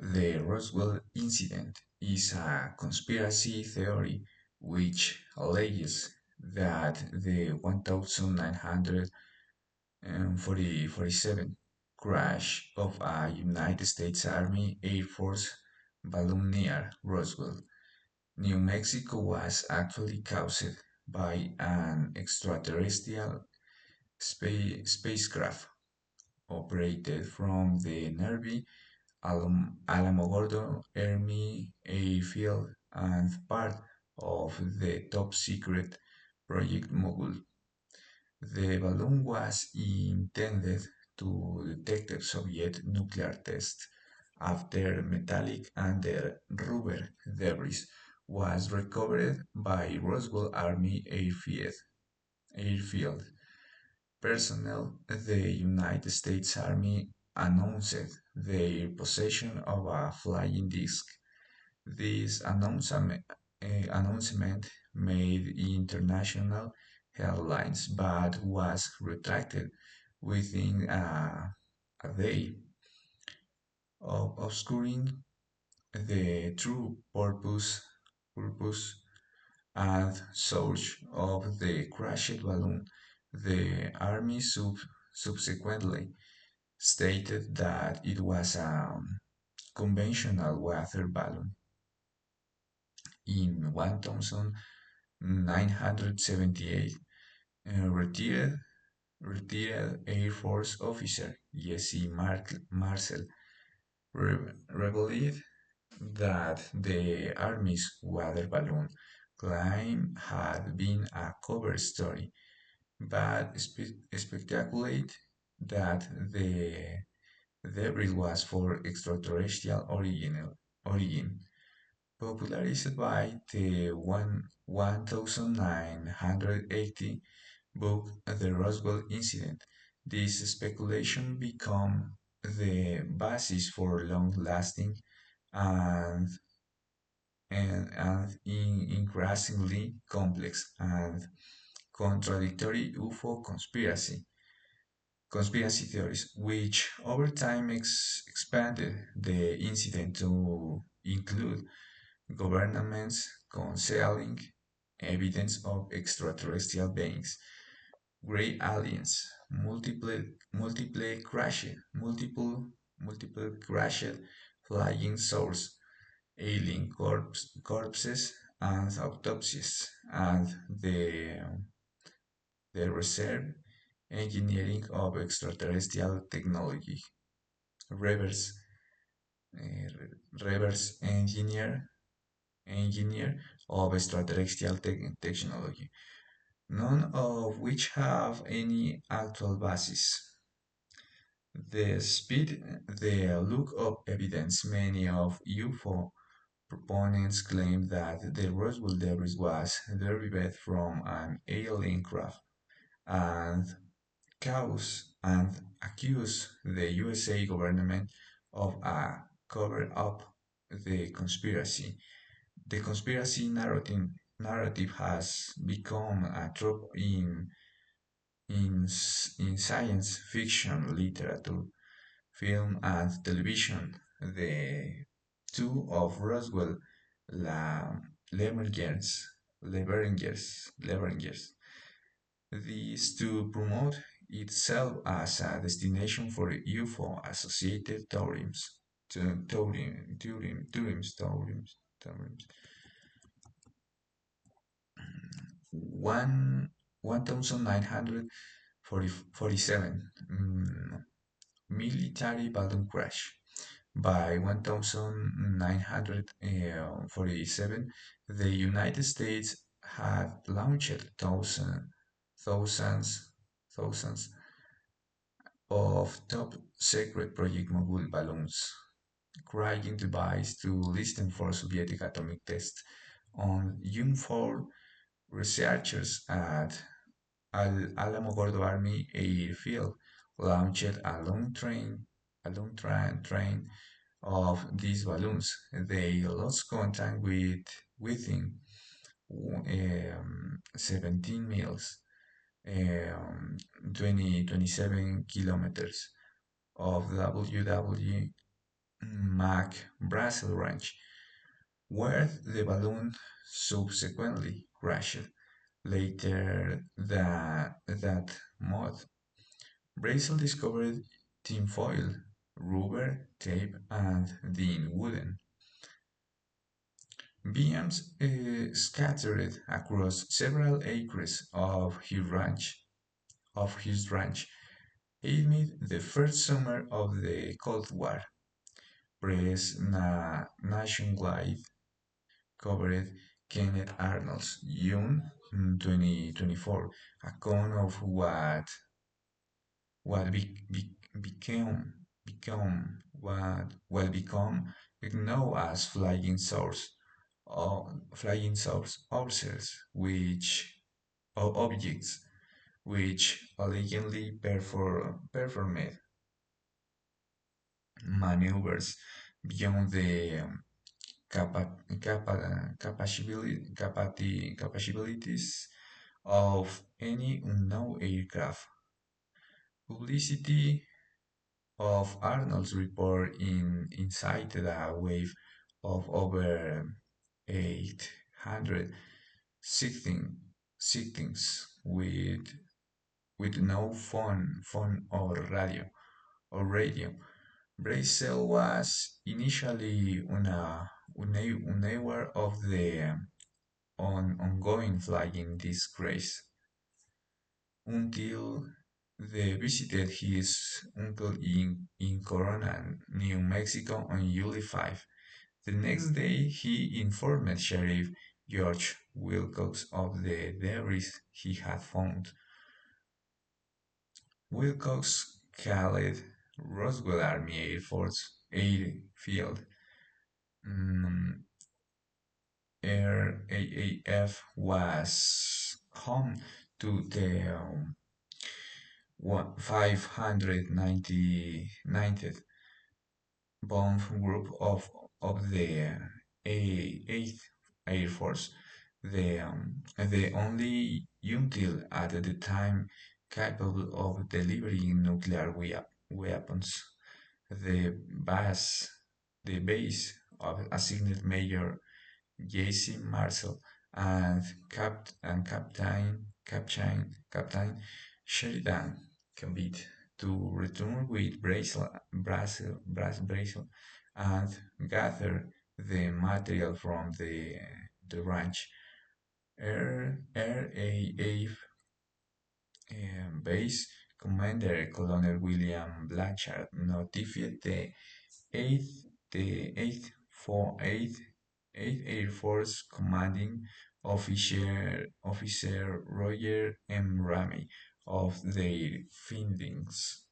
The Roswell incident is a conspiracy theory which alleges that the 1947 crash of a United States Army Air Force balloon near Roswell, New Mexico was actually caused by an extraterrestrial spacecraft operated from the nearby Alamogordo Army Airfield and part of the top secret Project Mogul. The balloon was intended to detect Soviet nuclear tests after metallic and rubber debris was recovered by Roswell Army Airfield personnel. The United States Army announced their possession of a flying disc. This announcement made international headlines but was retracted within a day, obscuring the true purpose and source of the crashed balloon. The Army subsequently stated that it was a conventional water balloon. In 1978, retired Air Force officer Jesse Marcel revealed that the Army's water balloon climb had been a cover story, but speculated that the debris was for extraterrestrial origin. Popularized by the 1980 book The Roswell Incident, this speculation became the basis for long-lasting and, increasingly complex and contradictory UFO conspiracy theories, which over time expanded the incident to include governments concealing evidence of extraterrestrial beings, gray aliens, multiple crashed flying saucers, alien corpses, and autopsies, and the reserve engineering of extraterrestrial technology, reverse reverse engineer of extraterrestrial technology, none of which have any actual basis. The look of evidence, many of UFO proponents claim that the Roswell debris was derived from an alien craft and accuse the USA government of a cover-up the conspiracy. The conspiracy narrative has become a trope in science fiction literature, film, and television. The two of Roswell La Levengers. This to promote itself as a destination for UFO associated theorems. One 1947 military balloon crash. By 1947, the United States had launched thousands, thousands of top secret Project Mogul balloons, crying device to listen for Soviet atomic tests. On June 4, researchers at Alamogordo Army Airfield launched a long train of these balloons. They lost contact within 17 miles, 27 kilometers of Mac Brazel Ranch, where the balloon subsequently crashed. Later that month, Brazel discovered tinfoil, rubber, tape, and then wooden beams scattered across several acres of his ranch amid the first summer of the Cold War. Press nationwide covered Kenneth Arnold's June 2024 account of what become known as flying source observers, which objects which allegedly performed maneuvers beyond the capabilities of any unknown aircraft. Publicity of Arnold's report incited a wave of over 800 sightings with no phone or radio. Brazel was initially unaware of the ongoing flying disgrace until they visited his uncle in Corona, New Mexico on July 5. The next day, he informed Sheriff George Wilcox of the debris he had found. Wilcox called Roswell Army Air Force Airfield. Mm, RAAF was home to the 599th Bomb Group of the 8th Air Force, the only unit at the time capable of delivering nuclear weapons. The base, the base of assigned Major J.C. Marcel and Captain Sheridan commit to return with Brazel and gather the material from the ranch. RAF base commander Colonel William Blanchard notified the 8th Air Force commanding officer Roger M. Ramey of their findings.